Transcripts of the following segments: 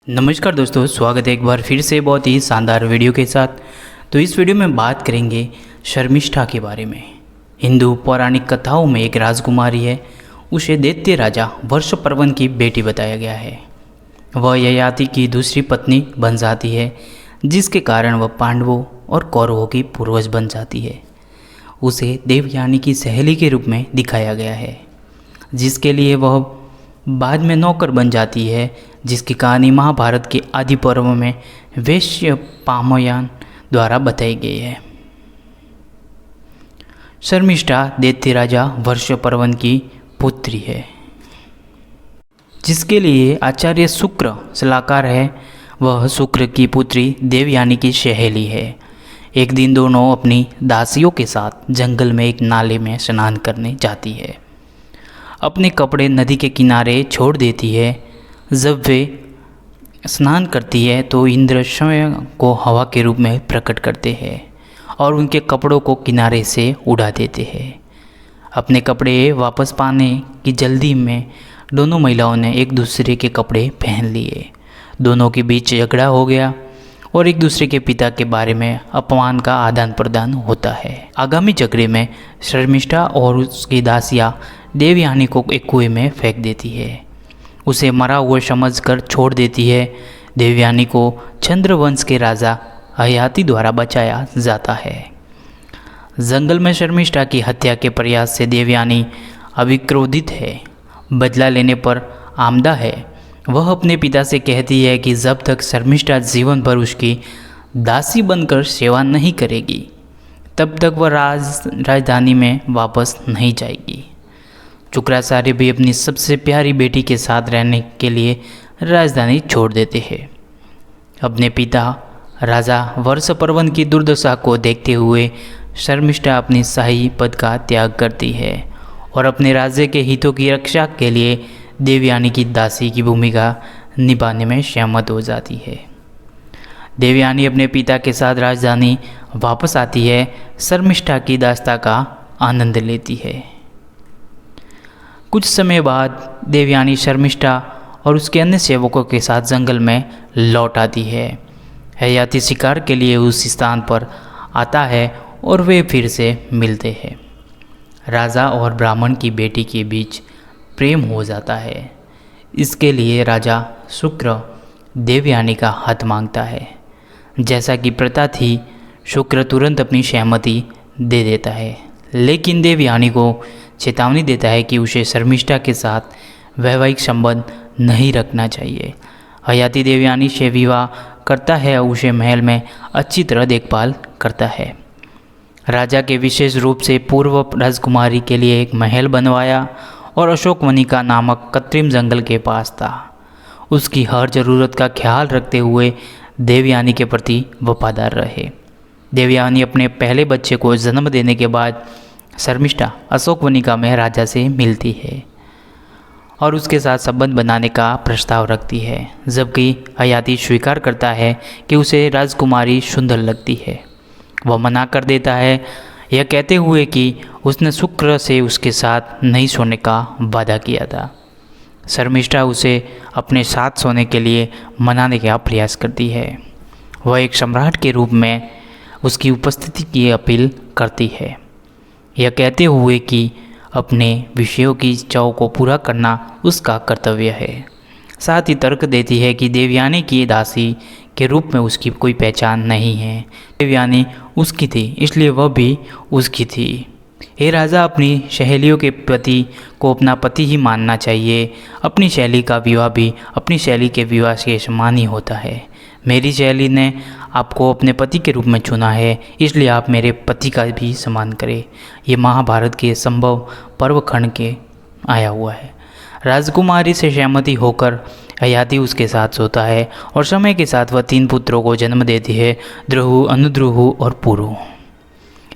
नमस्कार दोस्तों, स्वागत है एक बार फिर से बहुत ही शानदार वीडियो के साथ। तो इस वीडियो में बात करेंगे शर्मिष्ठा के बारे में। हिंदू पौराणिक कथाओं में एक राजकुमारी है। उसे दैत्य राजा वर्षपर्वन की बेटी बताया गया है। वह ययाति की दूसरी पत्नी बन जाती है, जिसके कारण वह पांडवों और कौरवों की पूर्वज बन जाती है। उसे देवयानी की सहेली के रूप में दिखाया गया है, जिसके लिए वह बाद में नौकर बन जाती है, जिसकी कहानी महाभारत के आदि पर्व में वैश्य पामयान द्वारा बताई गई है। शर्मिष्ठा दैत्य राजा वर्षपर्वन की पुत्री है, जिसके लिए आचार्य शुक्र सलाहकार है। वह शुक्र की पुत्री देवयानी की सहेली है। एक दिन दोनों अपनी दासियों के साथ जंगल में एक नाले में स्नान करने जाती है। अपने कपड़े नदी के किनारे छोड़ देती है। जब वे स्नान करती है तो इंद्र स्वयं को हवा के रूप में प्रकट करते हैं और उनके कपड़ों को किनारे से उड़ा देते हैं। अपने कपड़े वापस पाने की जल्दी में दोनों महिलाओं ने एक दूसरे के कपड़े पहन लिए। दोनों के बीच झगड़ा हो गया और एक दूसरे के पिता के बारे में अपमान का आदान प्रदान होता है। आगामी झगड़े में शर्मिष्ठा और उसकी दासियाँ देवयानी को एक कुएं में फेंक देती है। उसे मरा हुआ समझकर छोड़ देती है। देवयानी को चंद्रवंश के राजा ययाति द्वारा बचाया जाता है। जंगल में शर्मिष्ठा की हत्या के प्रयास से देवयानी अभी क्रोधित है। बदला लेने पर आमदा है। वह अपने पिता से कहती है कि जब तक शर्मिष्ठा जीवन भर उसकी दासी बनकर सेवा नहीं करेगी, तब तक वह राजधानी में वापस नहीं जाएगी। शुक्राचार्य भी अपनी सबसे प्यारी बेटी के साथ रहने के लिए राजधानी छोड़ देते हैं। अपने पिता राजा वर्षपर्वन की दुर्दशा को देखते हुए शर्मिष्ठा अपनी शाही पद का त्याग करती है और अपने राज्य के हितों की रक्षा के लिए देवयानी की दासी की भूमिका निभाने में सहमत हो जाती है। देवयानी अपने पिता के साथ राजधानी वापस आती है। शर्मिष्ठा की दास्ता का आनंद लेती है। कुछ समय बाद देवयानी शर्मिष्ठा और उसके अन्य सेवकों के साथ जंगल में लौट आती है। ययाति शिकार के लिए उस स्थान पर आता है और वे फिर से मिलते हैं। राजा और ब्राह्मण की बेटी के बीच प्रेम हो जाता है। इसके लिए राजा शुक्र देवयानी का हाथ मांगता है। जैसा कि प्रथा थी, शुक्र तुरंत अपनी सहमति दे देता है, लेकिन देवयानी को चेतावनी देता है कि उसे शर्मिष्ठा के साथ वैवाहिक संबंध नहीं रखना चाहिए। ययाति देवयानी से विवाह करता है और उसे महल में अच्छी तरह देखभाल करता है। राजा के विशेष रूप से पूर्व राजकुमारी के लिए एक महल बनवाया और अशोकवनिका नामक कृत्रिम जंगल के पास था। उसकी हर ज़रूरत का ख्याल रखते हुए देवयानी के प्रति वफादार रहे। देवयानी अपने पहले बच्चे को जन्म देने के बाद शर्मिष्ठा अशोकवनिका में राजा से मिलती है और उसके साथ संबंध बनाने का प्रस्ताव रखती है, जबकि ययाति स्वीकार करता है कि उसे राजकुमारी सुंदर लगती है। वह मना कर देता है, यह कहते हुए कि उसने शुक्र से उसके साथ नहीं सोने का वादा किया था। शर्मिष्ठा उसे अपने साथ सोने के लिए मनाने का प्रयास करती है। वह एक सम्राट के रूप में उसकी उपस्थिति की अपील करती है, यह कहते हुए कि अपने विषयों की इच्छाओं को पूरा करना उसका कर्तव्य है। साथ ही तर्क देती है कि देवयानी की दासी के रूप में उसकी कोई पहचान नहीं है। देवयानी उसकी थी, इसलिए वह भी उसकी थी। हे राजा, अपनी सहेलियों के पति को अपना पति ही मानना चाहिए। अपनी सहेली का विवाह भी अपनी सहेली के विवाह के समान ही होता है। मेरी सहेली ने आपको अपने पति के रूप में चुना है, इसलिए आप मेरे पति का भी सम्मान करें। ये महाभारत के संभव पर्व खंड के आया हुआ है। राजकुमारी से सहमति होकर ययाति उसके साथ सोता है और समय के साथ वह 3 पुत्रों को जन्म देती है, द्रुहु, अनुद्रुहु और पुरु।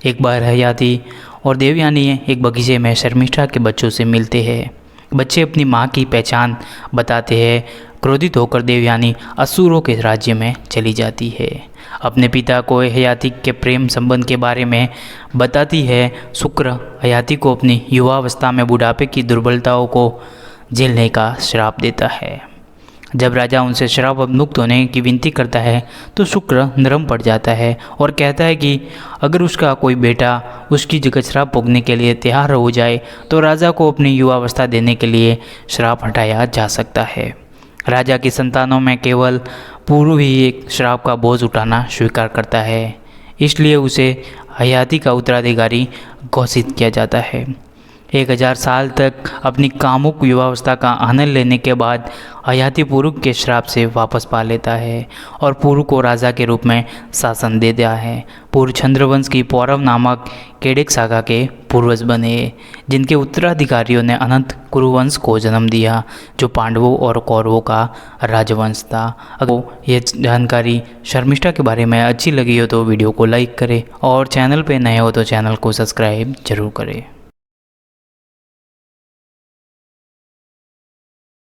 एक बार ययाति और देवयानी एक बगीचे में शर्मिष्ठा के बच्चों से मिलते हैं। बच्चे अपनी माँ की पहचान बताते हैं। क्रोधित होकर देवयानी असुरों के राज्य में चली जाती है। अपने पिता को ययाति के प्रेम संबंध के बारे में बताती है। शुक्र ययाति को अपनी युवावस्था में बुढ़ापे की दुर्बलताओं को झेलने का श्राप देता है। जब राजा उनसे श्राप मुक्त होने की विनती करता है तो शुक्र नरम पड़ जाता है और कहता है कि अगर उसका कोई बेटा उसकी जगह श्राप भोगने के लिए तैयार हो जाए तो राजा को अपनी युवावस्था देने के लिए श्राप हटाया जा सकता है। राजा की संतानों में केवल पुरु ही एक श्राप का बोझ उठाना स्वीकार करता है, इसलिए उसे हयाती का उत्तराधिकारी घोषित किया जाता है। 1000 साल तक अपनी कामुक युवावस्था का आनंद लेने के बाद हयाती पुरु के श्राप से वापस पा लेता है और पुरु को राजा के रूप में शासन दे दिया है। पुरु चंद्रवंश की पौरव नामक केडिक सागा के पूर्वज बने, जिनके उत्तराधिकारियों ने अनंत कुरुवंश को जन्म दिया, जो पांडवों और कौरवों का राजवंश था। अगर ये जानकारी शर्मिष्ठा के बारे में अच्छी लगी हो तो वीडियो को लाइक करें और चैनल पे नए हो तो चैनल को सब्सक्राइब जरूर करें।